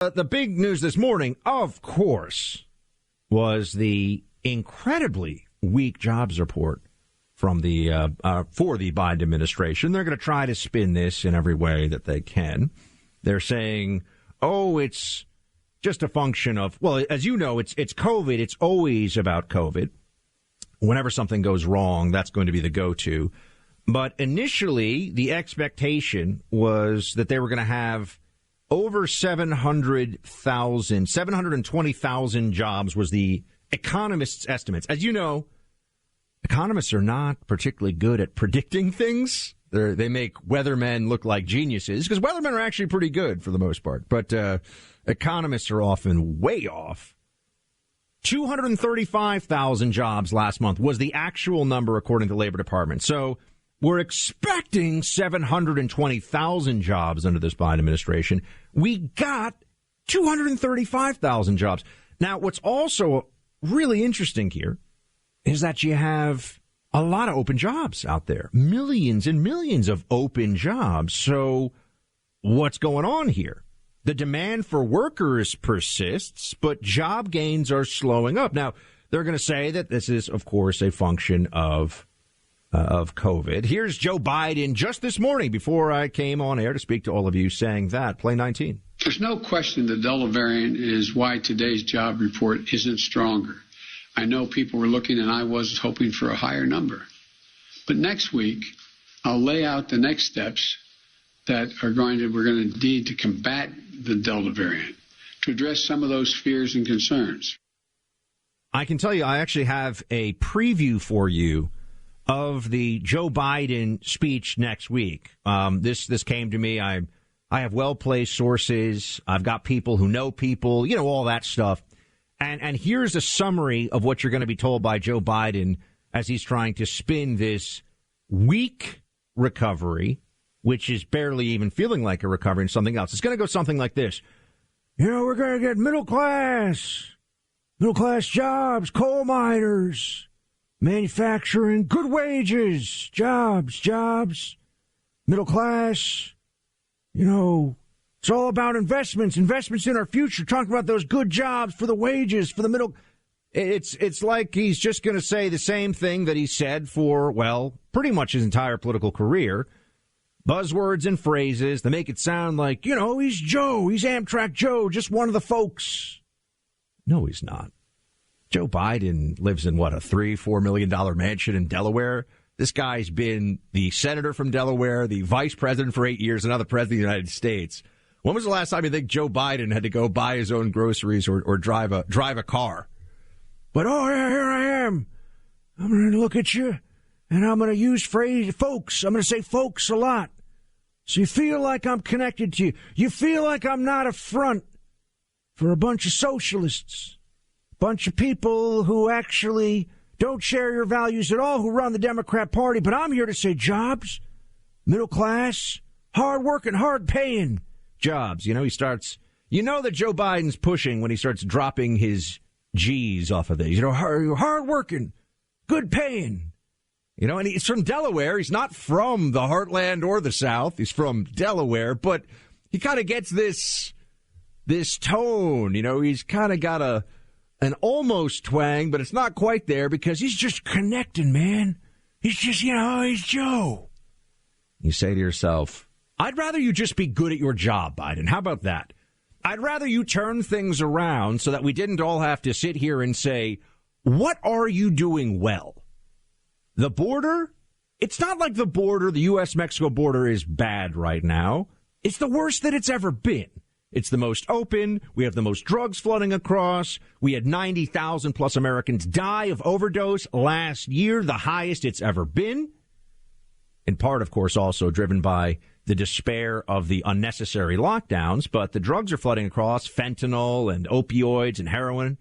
The big news this morning, of course, was the incredibly weak jobs report from the for the Biden administration. They're going to try to spin this in every way that they can. They're saying, oh, it's just a function of, well, as you know, it's COVID. It's always about COVID. Whenever something goes wrong, that's going to be the go-to. But initially, the expectation was that they were going to have over 720,000 jobs was the economists' estimates. As you know, economists are not particularly good at predicting things. They make weathermen look like geniuses, because weathermen are actually pretty good for the most part. But economists are often way off. 235,000 jobs last month was the actual number, according to the Labor Department. So we're expecting 720,000 jobs under this Biden administration. We got 235,000 jobs. Now, what's also really interesting here is that you have a lot of open jobs out there, millions and millions of open jobs. So what's going on here? The demand for workers persists, but job gains are slowing up. Now, they're going to say that this is, of course, a function of COVID. Here's Joe Biden just this morning before I came on air to speak to all of you saying that. Play 19. There's no question the Delta variant is why today's job report isn't stronger. I know people were looking and I was hoping for a higher number. But next week, I'll lay out the next steps that we're going to need to combat the Delta variant, to address some of those fears and concerns. I can tell you, I actually have a preview for you of the Joe Biden speech next week. This came to me. I have well-placed sources. I've got people who know people, you know, all that stuff. And here's a summary of what you're going to be told by Joe Biden as he's trying to spin this weak recovery, which is barely even feeling like a recovery, and something else. It's going to go something like this. You know, we're going to get middle class jobs, coal miners, manufacturing, good wages, jobs, middle class. You know, it's all about investments in our future, talking about those good jobs for the wages, for the middle. It's like he's just going to say the same thing that he said for, well, pretty much his entire political career. Buzzwords and phrases that make it sound like, you know, he's Joe, he's Amtrak Joe, just one of the folks. No, he's not. Joe Biden lives in, what, a $3-4 million mansion in Delaware? This guy's been the senator from Delaware, the vice president for 8 years, and now the president of the United States. When was the last time you think Joe Biden had to go buy his own groceries or drive a car? But, oh, yeah, here I am. I'm going to look at you, and I'm going to use phrase folks. I'm going to say folks a lot. So you feel like I'm connected to you. You feel like I'm not a front for a bunch of socialists, a bunch of people who actually don't share your values at all, who run the Democrat Party. But I'm here to say jobs, middle class, hard-working, hard-paying jobs. You know, he starts, you know that Joe Biden's pushing when he starts dropping his G's off of these. You know, hard-working, good-paying. You know, and he's from Delaware. He's not from the heartland or the South. He's from Delaware, but he kind of gets this tone. You know, he's kind of got an almost twang, but it's not quite there because he's just connecting, man. He's just, you know, he's Joe. You say to yourself, I'd rather you just be good at your job, Biden. How about that? I'd rather you turn things around so that we didn't all have to sit here and say, what are you doing well? The border? It's not like the border, the U.S.-Mexico border is bad right now. It's the worst that it's ever been. It's the most open. We have the most drugs flooding across. We had 90,000 plus Americans die of overdose last year, the highest it's ever been. In part, of course, also driven by the despair of the unnecessary lockdowns. But the drugs are flooding across, fentanyl and opioids and heroin.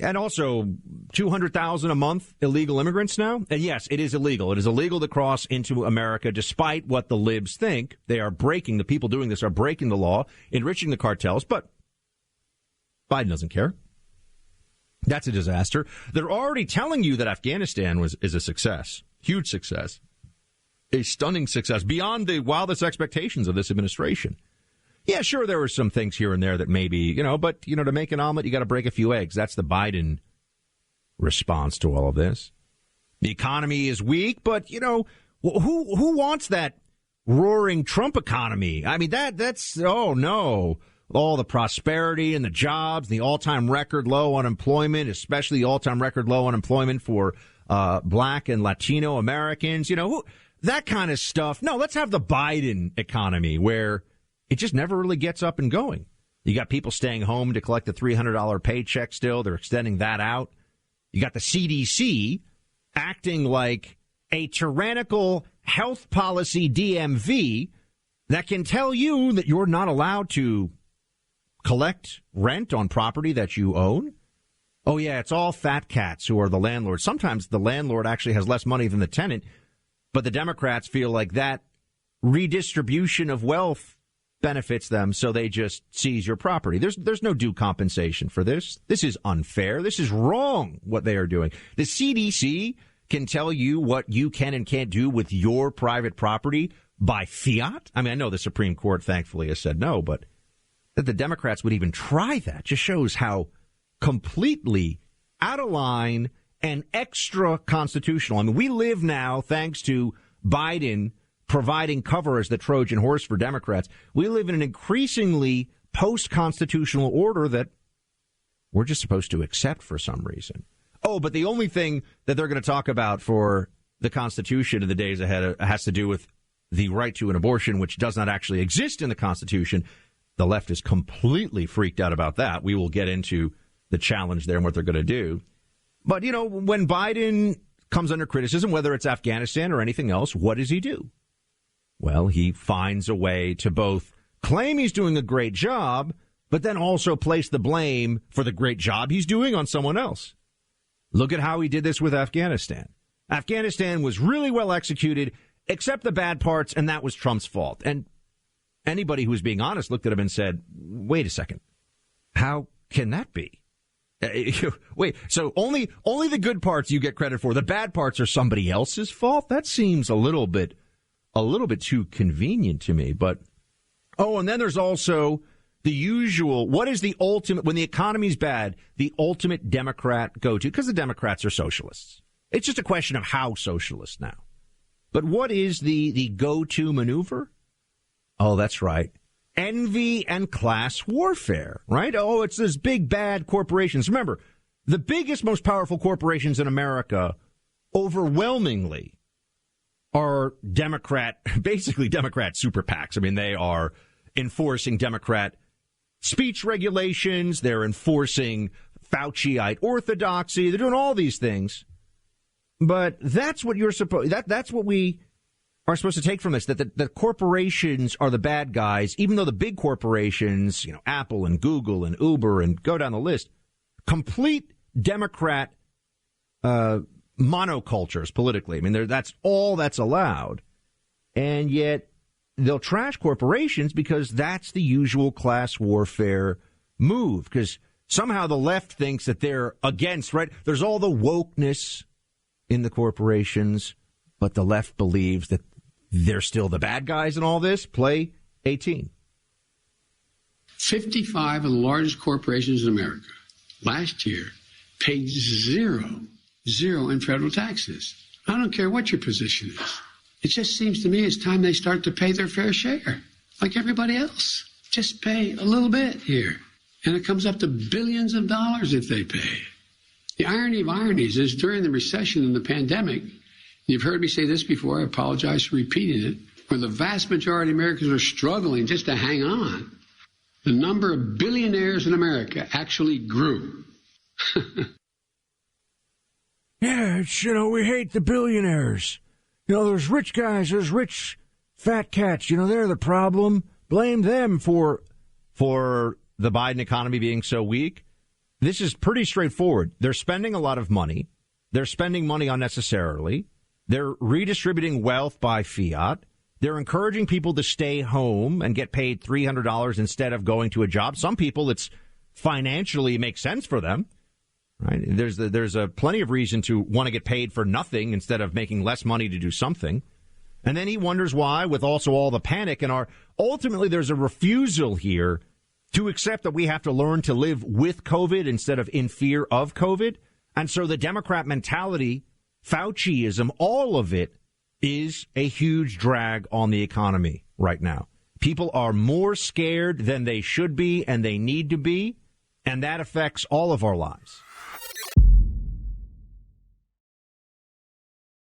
And also 200,000 a month illegal immigrants now. And yes, it is illegal. It is illegal to cross into America, despite what the libs think. They are the people doing this are breaking the law, enriching the cartels. But Biden doesn't care. That's a disaster. They're already telling you that Afghanistan is a success, huge success, a stunning success beyond the wildest expectations of this administration. Yeah, sure, there were some things here and there that maybe, but, to make an omelet, you got to break a few eggs. That's the Biden response to all of this. The economy is weak, but, who wants that roaring Trump economy? I mean, that's, oh, no. All the prosperity and the jobs, the all-time record low unemployment, especially the all-time record low unemployment for Black and Latino Americans, that kind of stuff. No, let's have the Biden economy where it just never really gets up and going. You got people staying home to collect the $300 paycheck still. They're extending that out. You got the CDC acting like a tyrannical health policy DMV that can tell you that you're not allowed to collect rent on property that you own. Oh, yeah, it's all fat cats who are the landlords. Sometimes the landlord actually has less money than the tenant, but the Democrats feel like that redistribution of wealth benefits them, so they just seize your property. There's no due compensation for this. This is unfair. This is wrong, what they are doing. The CDC can tell you what you can and can't do with your private property by fiat. I mean, I know the Supreme Court, thankfully, has said no, but that the Democrats would even try that just shows how completely out of line and extra constitutional. I mean, we live now, thanks to Biden providing cover as the Trojan horse for Democrats, we live in an increasingly post-constitutional order that we're just supposed to accept for some reason. Oh, but the only thing that they're going to talk about for the Constitution in the days ahead has to do with the right to an abortion, which does not actually exist in the Constitution. The left is completely freaked out about that. We will get into the challenge there and what they're going to do. But, when Biden comes under criticism, whether it's Afghanistan or anything else, what does he do? Well, he finds a way to both claim he's doing a great job, but then also place the blame for the great job he's doing on someone else. Look at how he did this with Afghanistan. Afghanistan was really well executed, except the bad parts, and that was Trump's fault. And anybody who was being honest looked at him and said, wait a second, how can that be? Wait, so only the good parts you get credit for. The bad parts are somebody else's fault? That seems a little bit too convenient to me. But, and then there's also the usual, what is the ultimate, when the economy's bad, the ultimate Democrat go-to? Because the Democrats are socialists. It's just a question of how socialist now. But what is the go-to maneuver? Oh, that's right. Envy and class warfare, right? Oh, it's those big, bad corporations. Remember, the biggest, most powerful corporations in America overwhelmingly are basically Democrat super PACs. I mean, they are enforcing Democrat speech regulations. They're enforcing Fauciite orthodoxy. They're doing all these things. But that's what that's what we are supposed to take from this, that the corporations are the bad guys, even though the big corporations, Apple and Google and Uber and go down the list, complete Democrat monocultures politically. I mean, that's all that's allowed. And yet they'll trash corporations because that's the usual class warfare move, because somehow the left thinks that they're against, right? There's all the wokeness in the corporations, but the left believes that they're still the bad guys in all this. Play 18. 55 of the largest corporations in America last year paid zero in federal taxes. I don't care what your position is. It just seems to me it's time they start to pay their fair share, like everybody else. Just pay a little bit here, and it comes up to billions of dollars if they pay. The irony of ironies is during the recession and the pandemic, you've heard me say this before, I apologize for repeating it, where the vast majority of Americans are struggling just to hang on, the number of billionaires in America actually grew. Yeah, it's, we hate the billionaires. There's rich guys, there's rich fat cats, they're the problem. Blame them for the Biden economy being so weak. This is pretty straightforward. They're spending a lot of money. They're spending money unnecessarily. They're redistributing wealth by fiat. They're encouraging people to stay home and get paid $300 instead of going to a job. Some people, it's financially makes sense for them. Right? There's a plenty of reason to want to get paid for nothing instead of making less money to do something. And then he wonders why, with also all the panic and ultimately there's a refusal here to accept that we have to learn to live with COVID instead of in fear of COVID. And so the Democrat mentality, Fauciism, all of it is a huge drag on the economy right now. People are more scared than they should be and they need to be, and that affects all of our lives.